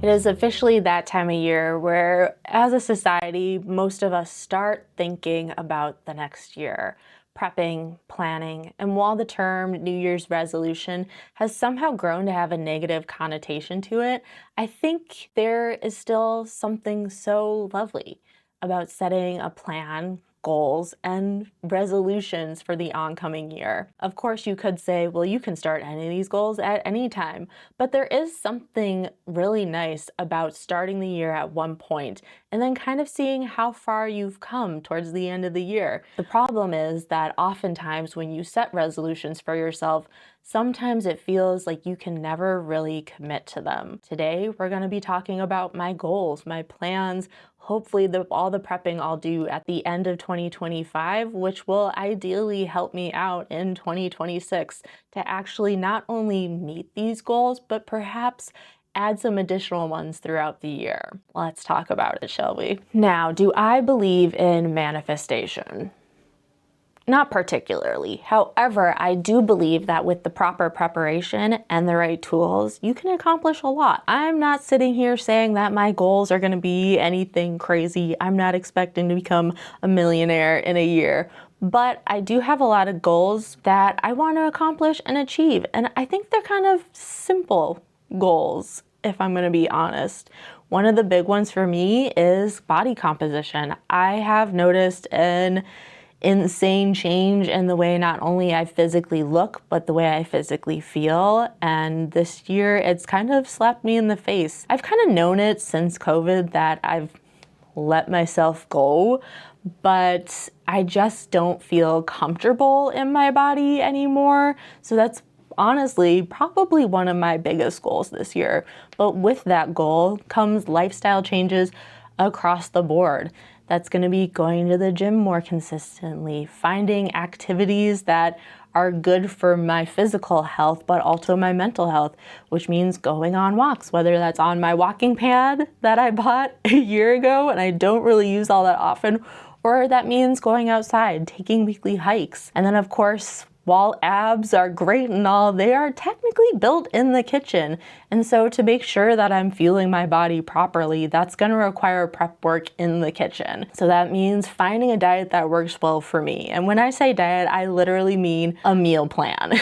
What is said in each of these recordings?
It is officially that time of year where, as a society, most of us start thinking about the next year, prepping, planning, and while the term New Year's resolution has somehow grown to have a negative connotation to it, I think there is still something so lovely about setting a plan, goals, and resolutions for the oncoming year. Of course, you could say, well, you can start any of these goals at any time, but there is something really nice about starting the year at one point and then kind of seeing how far you've come towards the end of the year. The problem is that oftentimes when you set resolutions for yourself, sometimes it feels like you can never really commit to them. Today, we're going to be talking about my goals, my plans, hopefully all the prepping I'll do at the end of 2025, which will ideally help me out in 2026 to actually not only meet these goals, but perhaps add some additional ones throughout the year. Let's talk about it, shall we? Now, do I believe in manifestation? Not particularly. However, I do believe that with the proper preparation and the right tools, you can accomplish a lot. I'm not sitting here saying that my goals are going to be anything crazy. I'm not expecting to become a millionaire in a year. But I do have a lot of goals that I want to accomplish and achieve. And I think they're kind of simple goals, if I'm going to be honest. One of the big ones for me is body composition. I have noticed an insane change in the way not only I physically look, but the way I physically feel. And this year, it's kind of slapped me in the face. I've kind of known it since COVID that I've let myself go, but I just don't feel comfortable in my body anymore. So that's honestly probably one of my biggest goals this year. But with that goal comes lifestyle changes across the board. That's going to be going to the gym more consistently, finding activities that are good for my physical health, but also my mental health, which means going on walks, whether that's on my walking pad that I bought a year ago and I don't really use all that often, or that means going outside, taking weekly hikes. And then of course, while abs are great and all, they are technically built in the kitchen. And so to make sure that I'm fueling my body properly, that's gonna require prep work in the kitchen. So that means finding a diet that works well for me. And when I say diet, I literally mean a meal plan.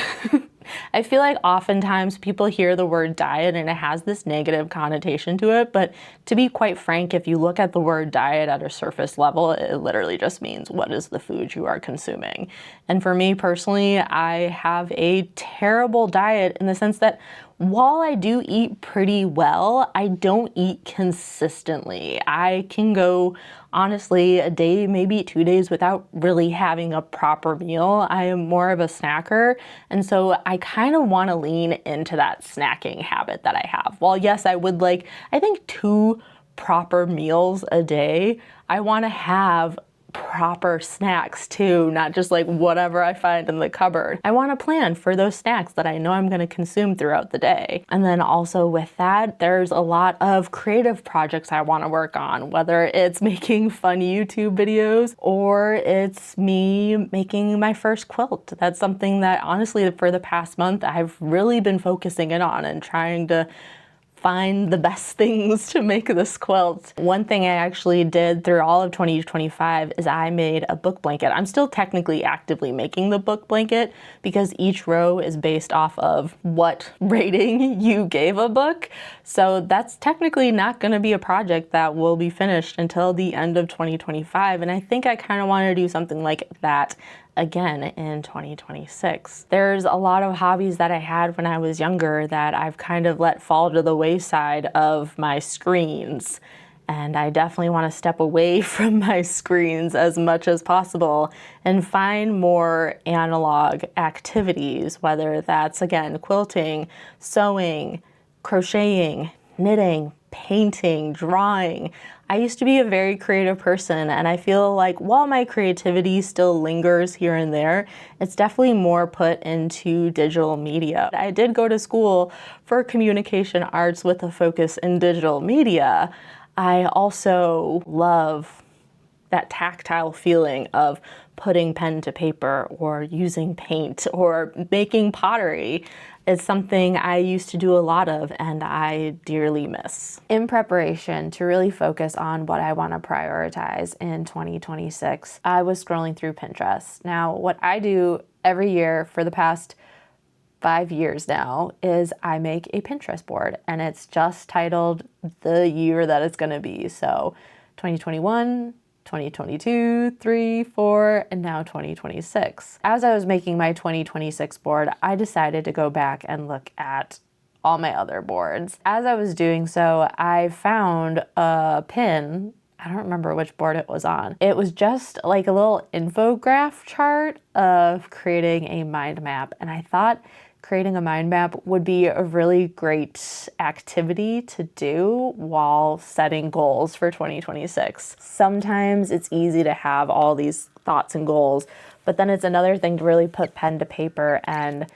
I feel like oftentimes people hear the word diet and it has this negative connotation to it, but to be quite frank, if you look at the word diet at a surface level, it literally just means what is the food you are consuming. And for me personally, I have a terrible diet in the sense that while I do eat pretty well, I don't eat consistently. I can go, honestly, a day, maybe 2 days without really having a proper meal. I am more of a snacker, and so I kind of want to lean into that snacking habit that I have. While yes, I would like, I think 2 proper meals a day, I want to have proper snacks too, not just like whatever I find in the cupboard. I want to plan for those snacks that I know I'm going to consume throughout the day. And then also with that, there's a lot of creative projects I want to work on, whether it's making fun YouTube videos or it's me making my first quilt. That's something that honestly for the past month I've really been focusing in on and trying to find the best things to make this quilt. One thing I actually did through all of 2025 is I made a book blanket. I'm still technically actively making the book blanket because each row is based off of what rating you gave a book. So that's technically not going to be a project that will be finished until the end of 2025. And I think I kind of want to do something like that again in 2026. There's a lot of hobbies that I had when I was younger that I've kind of let fall to the wayside of my screens. And I definitely want to step away from my screens as much as possible and find more analog activities, whether that's again, quilting, sewing, crocheting, knitting, painting, drawing. I used to be a very creative person, and I feel like while my creativity still lingers here and there, it's definitely more put into digital media. I did go to school for communication arts with a focus in digital media. I also love that tactile feeling of putting pen to paper or using paint or making pottery. It's something I used to do a lot of and I dearly miss. In preparation to really focus on what I want to prioritize in 2026, I was scrolling through Pinterest. Now, what I do every year for the past 5 years now is I make a Pinterest board, and it's just titled the year that it's gonna be. So 2021, 2022, 3, 4, and now 2026. As I was making my 2026 board, I decided to go back and look at all my other boards. As I was doing so, I found a pin. I don't remember which board it was on. It was just like a little infograph chart of creating a mind map, and I thought creating a mind map would be a really great activity to do while setting goals for 2026. Sometimes it's easy to have all these thoughts and goals, but then it's another thing to really put pen to paper and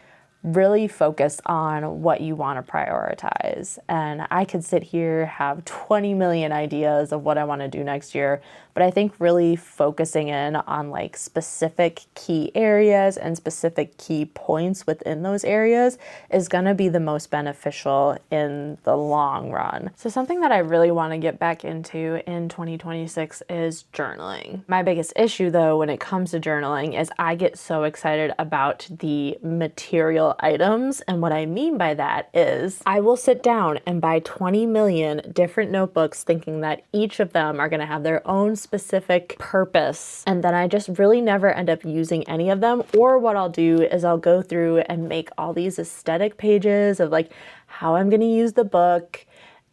really focus on what you want to prioritize. And I could sit here, have 20 million ideas of what I want to do next year, but I think really focusing in on like specific key areas and specific key points within those areas is going to be the most beneficial in the long run. So something that I really want to get back into in 2026 is journaling. My biggest issue though when it comes to journaling is I get so excited about the material items, and what I mean by that is I will sit down and buy 20 million different notebooks thinking that each of them are going to have their own specific purpose, and then I just really never end up using any of them. Or what I'll do is I'll go through and make all these aesthetic pages of like how I'm going to use the book,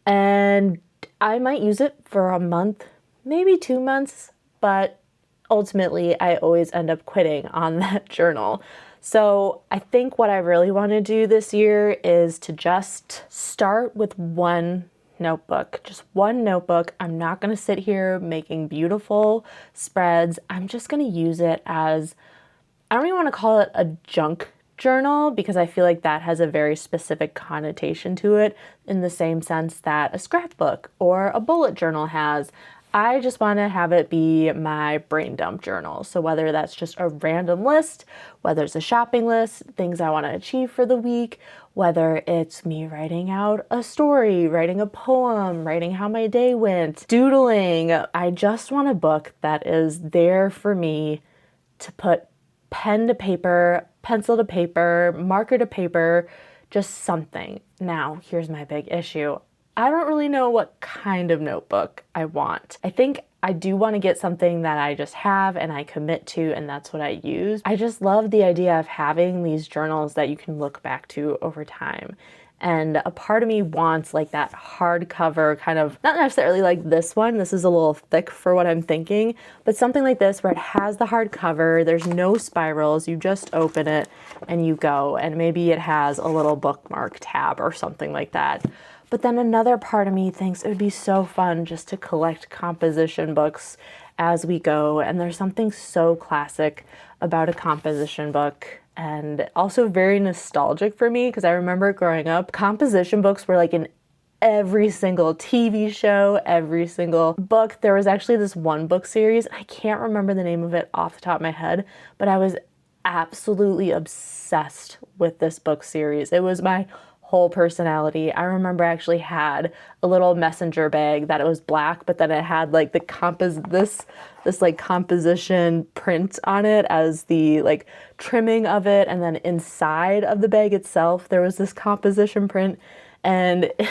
and I might use it for a month, maybe 2 months, but ultimately I always end up quitting on that journal. So I think what I really want to do this year is to just start with one notebook, just one notebook. I'm not going to sit here making beautiful spreads. I'm just going to use it as, I don't even want to call it a junk journal because I feel like that has a very specific connotation to it in the same sense that a scrapbook or a bullet journal has. I just want to have it be my brain dump journal. So whether that's just a random list, whether it's a shopping list, things I want to achieve for the week, whether it's me writing out a story, writing a poem, writing how my day went, doodling. I just want a book that is there for me to put pen to paper, pencil to paper, marker to paper, just something. Now, here's my big issue. I don't really know what kind of notebook I want. I think I do want to get something that I just have and I commit to, and that's what I use. I just love the idea of having these journals that you can look back to over time. And a part of me wants like that hardcover kind of, not necessarily like this one, this is a little thick for what I'm thinking, but something like this where it has the hardcover, there's no spirals, you just open it and you go, and maybe it has a little bookmark tab or something like that. But then another part of me thinks it would be so fun just to collect composition books as we go. And there's something so classic about a composition book and also very nostalgic for me because I remember growing up, composition books were like in every single TV show, every single book. There was actually this one book series, I can't remember the name of it off the top of my head, but I was absolutely obsessed with this book series. It was my whole personality. I remember I actually had a little messenger bag that it was black, but then it had like the this like composition print on it as the like trimming of it, and then inside of the bag itself there was this composition print, and it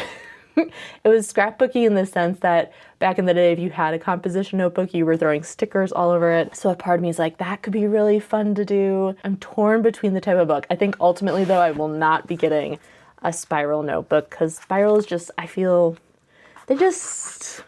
was scrapbooky in the sense that back in the day, if you had a composition notebook, you were throwing stickers all over it. So a part of me is like, that could be really fun to do. I'm torn between the type of book. I think ultimately though, I will not be getting a spiral notebook because spirals just, I feel, there's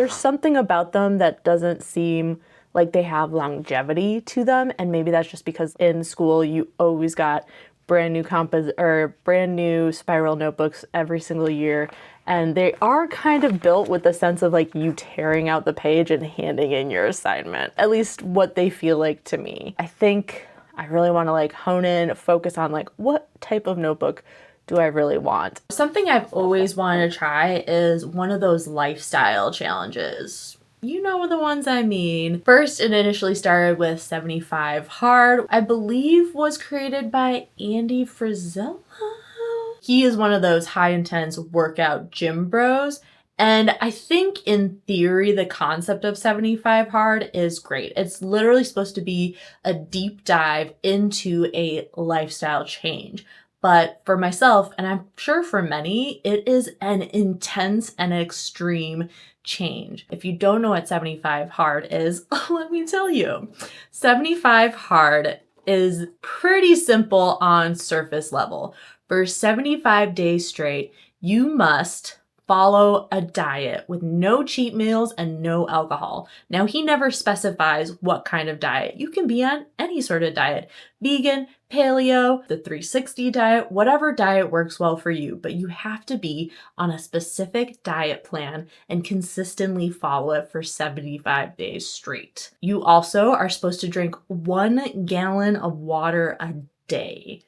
something about them that doesn't seem like they have longevity to them. And maybe that's just because in school you always got brand new spiral notebooks every single year. And they are kind of built with the sense of like you tearing out the page and handing in your assignment, at least what they feel like to me. I think I really want to like hone in, focus on like what type of notebook do I really want. Something I've always wanted to try is one of those lifestyle challenges. You know the ones I mean. First, it initially started with 75 Hard, I believe was created by Andy Frisella. He is one of those high intense workout gym bros. And I think in theory, the concept of 75 Hard is great. It's literally supposed to be a deep dive into a lifestyle change. But for myself, and I'm sure for many, it is an intense and extreme change. If you don't know what 75 Hard is, let me tell you. 75 Hard is pretty simple on surface level. For 75 days straight, you must follow a diet with no cheat meals and no alcohol. Now, he never specifies what kind of diet. You can be on any sort of diet, vegan, paleo, the 360 diet, whatever diet works well for you, but you have to be on a specific diet plan and consistently follow it for 75 days straight. You also are supposed to drink 1 gallon of water a day.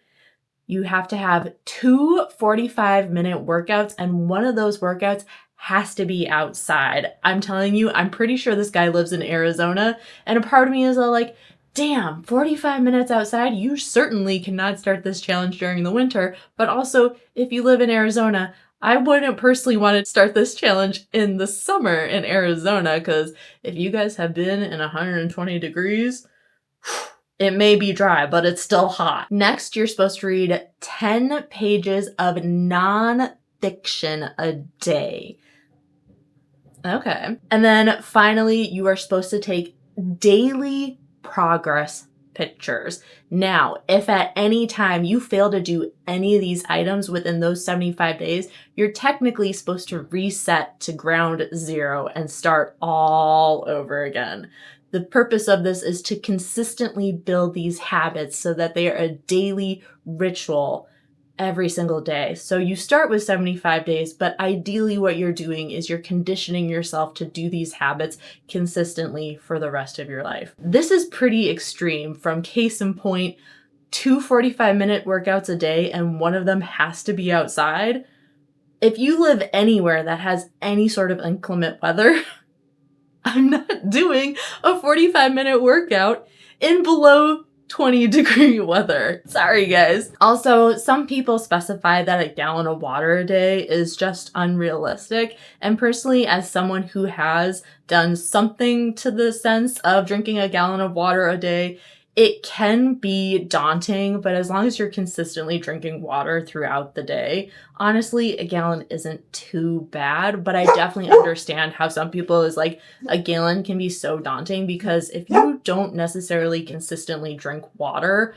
You have to have 2 45-minute workouts, and one of those workouts has to be outside. I'm telling you, I'm pretty sure this guy lives in Arizona, and a part of me is like, damn, 45 minutes outside? You certainly cannot start this challenge during the winter, but also, if you live in Arizona, I wouldn't personally want to start this challenge in the summer in Arizona, because if you guys have been in 120 degrees, it may be dry, but it's still hot. Next, you're supposed to read 10 pages of nonfiction a day. Okay. And then finally, you are supposed to take daily progress pictures. Now, if at any time you fail to do any of these items within those 75 days, you're technically supposed to reset to ground zero and start all over again. The purpose of this is to consistently build these habits so that they are a daily ritual every single day. So you start with 75 days, but ideally what you're doing is you're conditioning yourself to do these habits consistently for the rest of your life. This is pretty extreme. From case in point, 2 45-minute workouts a day, and one of them has to be outside. If you live anywhere that has any sort of inclement weather, I'm not doing a 45-minute workout in below 20-degree weather. Sorry, guys. Also, some people specify that a gallon of water a day is just unrealistic. And personally, as someone who has done something to the sense of drinking a gallon of water a day, it can be daunting, but as long as you're consistently drinking water throughout the day, honestly, a gallon isn't too bad. But I definitely understand how some people is like, a gallon can be so daunting, because if you don't necessarily consistently drink water,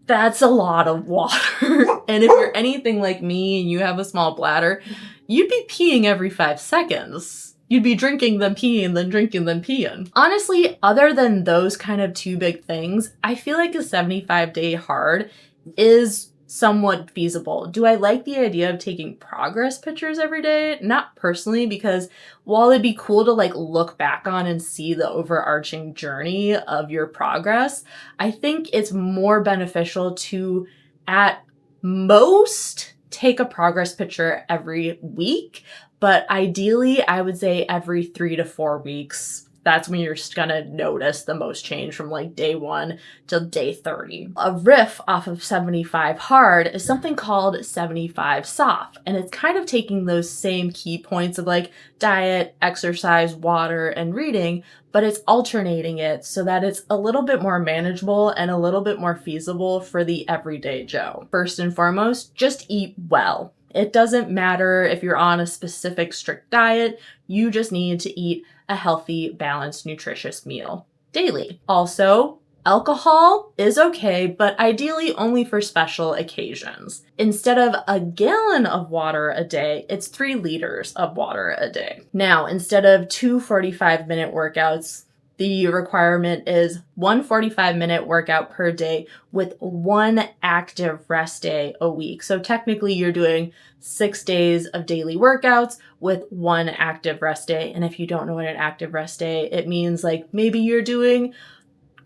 that's a lot of water. And if you're anything like me and you have a small bladder, you'd be peeing every 5 seconds. You'd be drinking, then peeing, then drinking, then peeing. Honestly, other than those kind of 2 big things, I feel like a 75-day hard is somewhat feasible. Do I like the idea of taking progress pictures every day? Not personally, because while it'd be cool to look back on and see the overarching journey of your progress, I think it's more beneficial to, at most, take a progress picture every week. But ideally, I would say every 3 to 4 weeks. That's when you're just gonna notice the most change from day 1 till day 30. A riff off of 75 hard is something called 75 soft. And it's kind of taking those same key points of diet, exercise, water, and reading, but it's alternating it so that it's a little bit more manageable and a little bit more feasible for the everyday Joe. First and foremost, just eat well. It doesn't matter if you're on a specific strict diet, you just need to eat a healthy, balanced, nutritious meal daily. Also, alcohol is okay, but ideally only for special occasions. Instead of a gallon of water a day, it's 3 liters of water a day. Now, instead of 2 45-minute workouts, the requirement is 1 45-minute workout per day with 1 active rest day a week. So technically you're doing 6 days of daily workouts with 1 active rest day. And if you don't know what an active rest day, it means maybe you're doing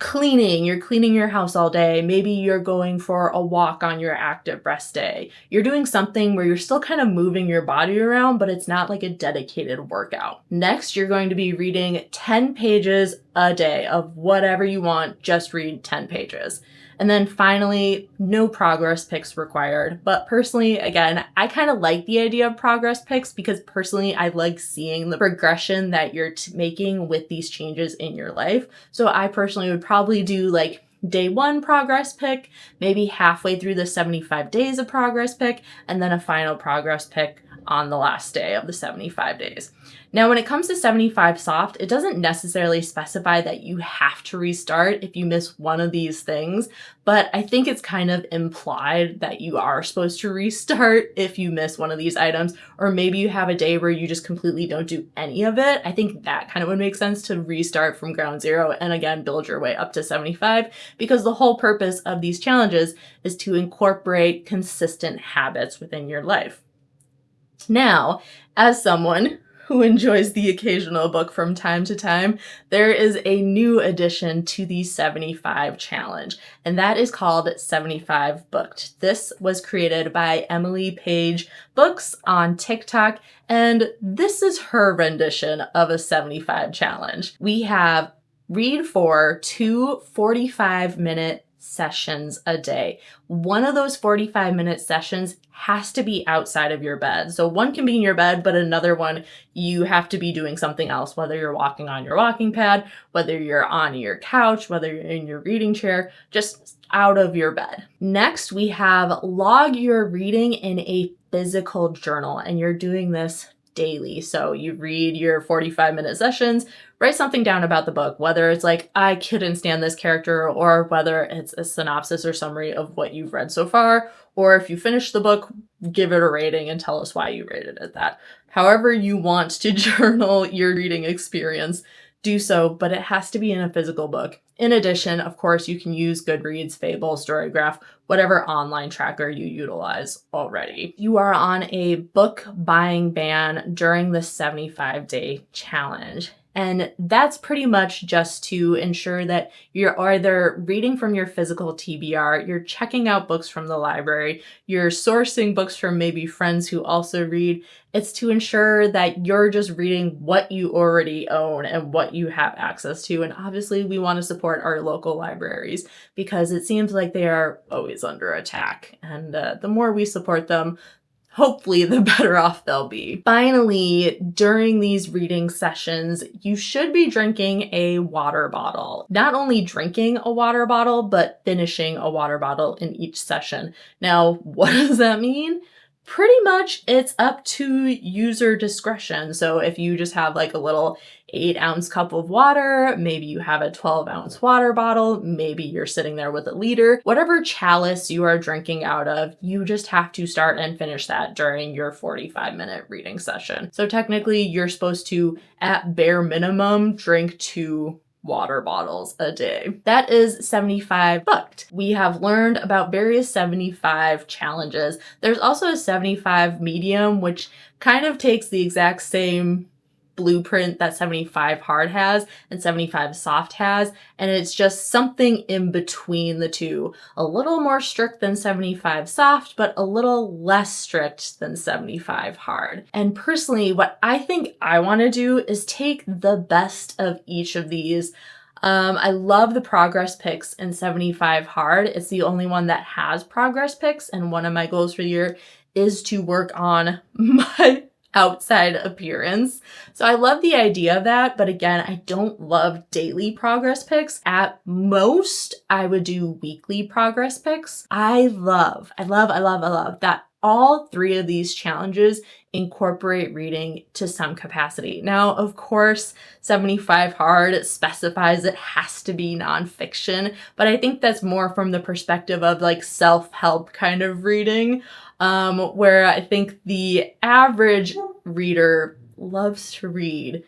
cleaning, you're cleaning your house all day. Maybe you're going for a walk on your active rest day. You're doing something where you're still kind of moving your body around, but it's not like a dedicated workout. Next, you're going to be reading 10 pages a day of whatever you want, just read 10 pages. And then finally, no progress pics required. But personally, again, I kind of like the idea of progress pics because personally, I like seeing the progression that you're making with these changes in your life. So I personally would probably do like day 1 progress pic, maybe halfway through the 75 days of progress pic, and then a final progress pic on the last day of the 75 days. Now, when it comes to 75 soft, it doesn't necessarily specify that you have to restart if you miss one of these things, but I think it's kind of implied that you are supposed to restart if you miss one of these items, or maybe you have a day where you just completely don't do any of it. I think that kind of would make sense to restart from ground zero and again, build your way up to 75, because the whole purpose of these challenges is to incorporate consistent habits within your life. Now, as someone who enjoys the occasional book from time to time, there is a new addition to the 75 challenge, and that is called 75 Booked. This was created by Emily Page Books on TikTok, and this is her rendition of a 75 challenge. We have read for 2 45-minute sessions a day. One of those 45-minute sessions has to be outside of your bed. So one can be in your bed, but another one you have to be doing something else, whether you're walking on your walking pad, whether you're on your couch, whether you're in your reading chair, just out of your bed. Next, we have log your reading in a physical journal, and you're doing this daily. So you read your 45-minute sessions, write something down about the book, whether it's like, I couldn't stand this character, or whether it's a synopsis or summary of what you've read so far, or if you finish the book, give it a rating and tell us why you rated it that. However you want to journal your reading experience, do so, but it has to be in a physical book. In addition, of course, you can use Goodreads, Fable, Storygraph, whatever online tracker you utilize already. You are on a book buying ban during the 75-day challenge. And that's pretty much just to ensure that you're either reading from your physical TBR, you're checking out books from the library, you're sourcing books from maybe friends who also read. It's to ensure that you're just reading what you already own and what you have access to. And obviously we want to support our local libraries because it seems like they are always under attack. And the more we support them, hopefully the better off they'll be. Finally, during these reading sessions, you should be drinking a water bottle. Not only drinking a water bottle, but finishing a water bottle in each session. Now, what does that mean? Pretty much it's up to user discretion. So if you just have like a little 8-ounce cup of water, maybe you have a 12-ounce water bottle, maybe you're sitting there with a liter, whatever chalice you are drinking out of, you just have to start and finish that during your 45-minute reading session. So technically you're supposed to, at bare minimum, drink 2 water bottles a day. That is 75 booked. We have learned about various 75 challenges. There's also a 75 medium, which kind of takes the exact same blueprint that 75 hard has and 75 soft has, and it's just something in between the two. A little more strict than 75 soft, but a little less strict than 75 hard. And personally, what I think I want to do is take the best of each of these. I love the progress pics in 75 hard. It's the only one that has progress pics, and one of my goals for the year is to work on my outside appearance. So I love the idea of that, but again, I don't love daily progress pics. At most, I would do weekly progress pics. I love that all 3 of these challenges incorporate reading to some capacity. Now, of course, 75 hard specifies it has to be nonfiction, but I think that's more from the perspective of like self-help kind of reading, where I think the average reader loves to read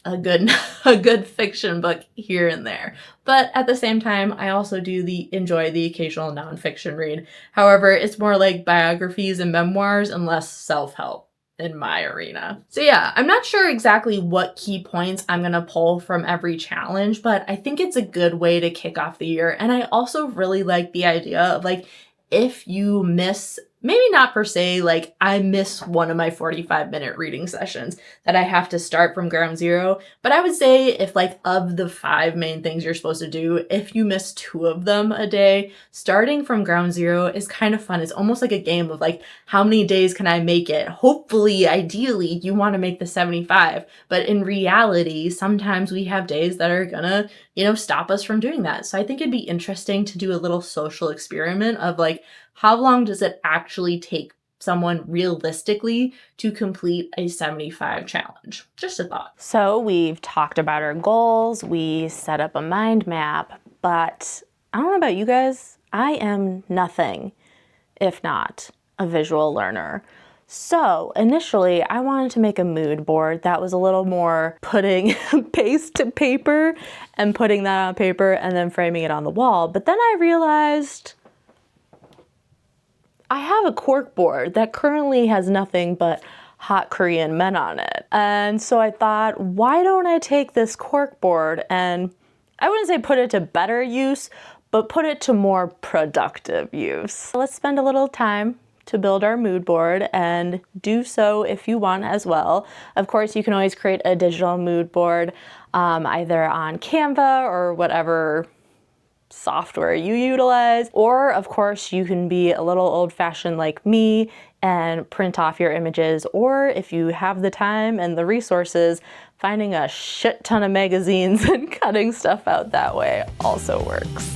a good fiction book here and there. But at the same time, I also enjoy the occasional nonfiction read. However, it's more like biographies and memoirs and less self-help. in my arena. So yeah, I'm not sure exactly what key points I'm gonna pull from every challenge, but I think it's a good way to kick off the year. And I also really like the idea of like, if you miss, maybe not per se, like I miss one of my 45-minute reading sessions that I have to start from ground zero. But I would say if like of the 5 main things you're supposed to do, if you miss 2 of them a day, starting from ground zero is kind of fun. It's almost like a game of like, how many days can I make it? Hopefully, ideally, you want to make the 75. But in reality, sometimes we have days that are gonna, stop us from doing that. So I think it'd be interesting to do a little social experiment of like, how long does it actually take someone realistically to complete a 75 challenge? Just a thought. So we've talked about our goals, we set up a mind map, but I don't know about you guys, I am nothing if not a visual learner. So initially I wanted to make a mood board that was a little more putting paste to paper and putting that on paper and then framing it on the wall. But then I realized I have a corkboard that currently has nothing but hot Korean men on it. And so I thought, why don't I take this corkboard and I wouldn't say put it to better use, but put it to more productive use. Let's spend a little time to build our mood board and do so if you want as well. Of course, you can always create a digital mood board either on Canva or whatever software you utilize, or of course you can be a little old-fashioned like me and print off your images, or if you have the time and the resources, finding a shit ton of magazines and cutting stuff out that way also works.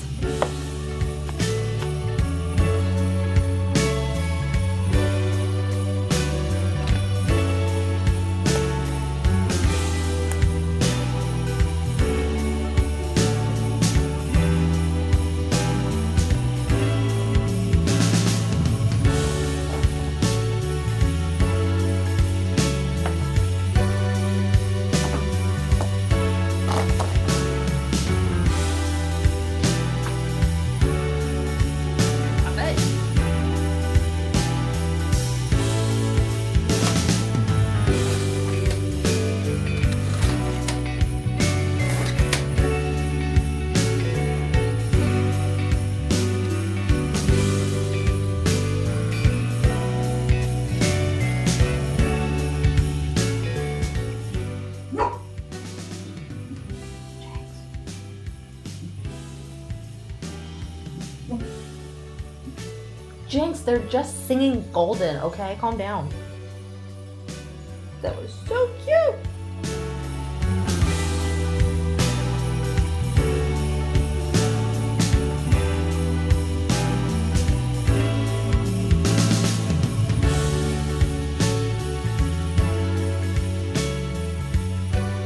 Jinx, they're just singing Golden, okay? Calm down. That was so cute.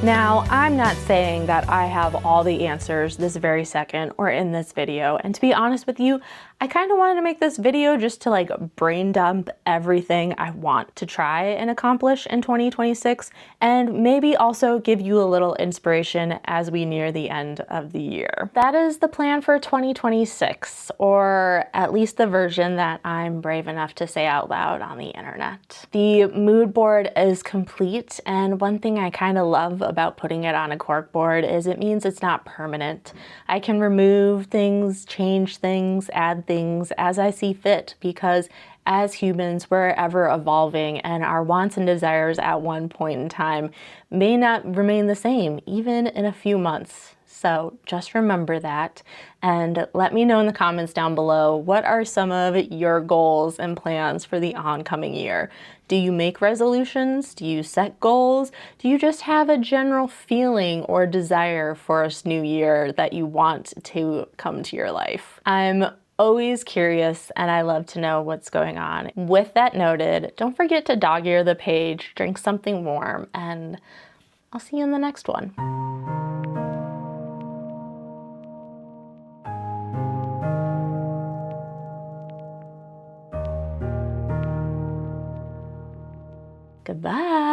Now, I'm not saying that I have all the answers this very second or in this video, and to be honest with you, I kind of wanted to make this video just to like brain dump everything I want to try and accomplish in 2026, and maybe also give you a little inspiration as we near the end of the year. That is the plan for 2026, or at least the version that I'm brave enough to say out loud on the internet. The mood board is complete, and one thing I kind of love about putting it on a corkboard is it means it's not permanent. I can remove things, change things, add things as I see fit, because as humans, we're ever evolving and our wants and desires at one point in time may not remain the same, even in a few months. So just remember that, and let me know in the comments down below, what are some of your goals and plans for the oncoming year? Do you make resolutions? Do you set goals? Do you just have a general feeling or desire for a new year that you want to come to your life? I'm always curious and I love to know what's going on. With that noted, don't forget to dog ear the page, drink something warm, and I'll see you in the next one. Goodbye.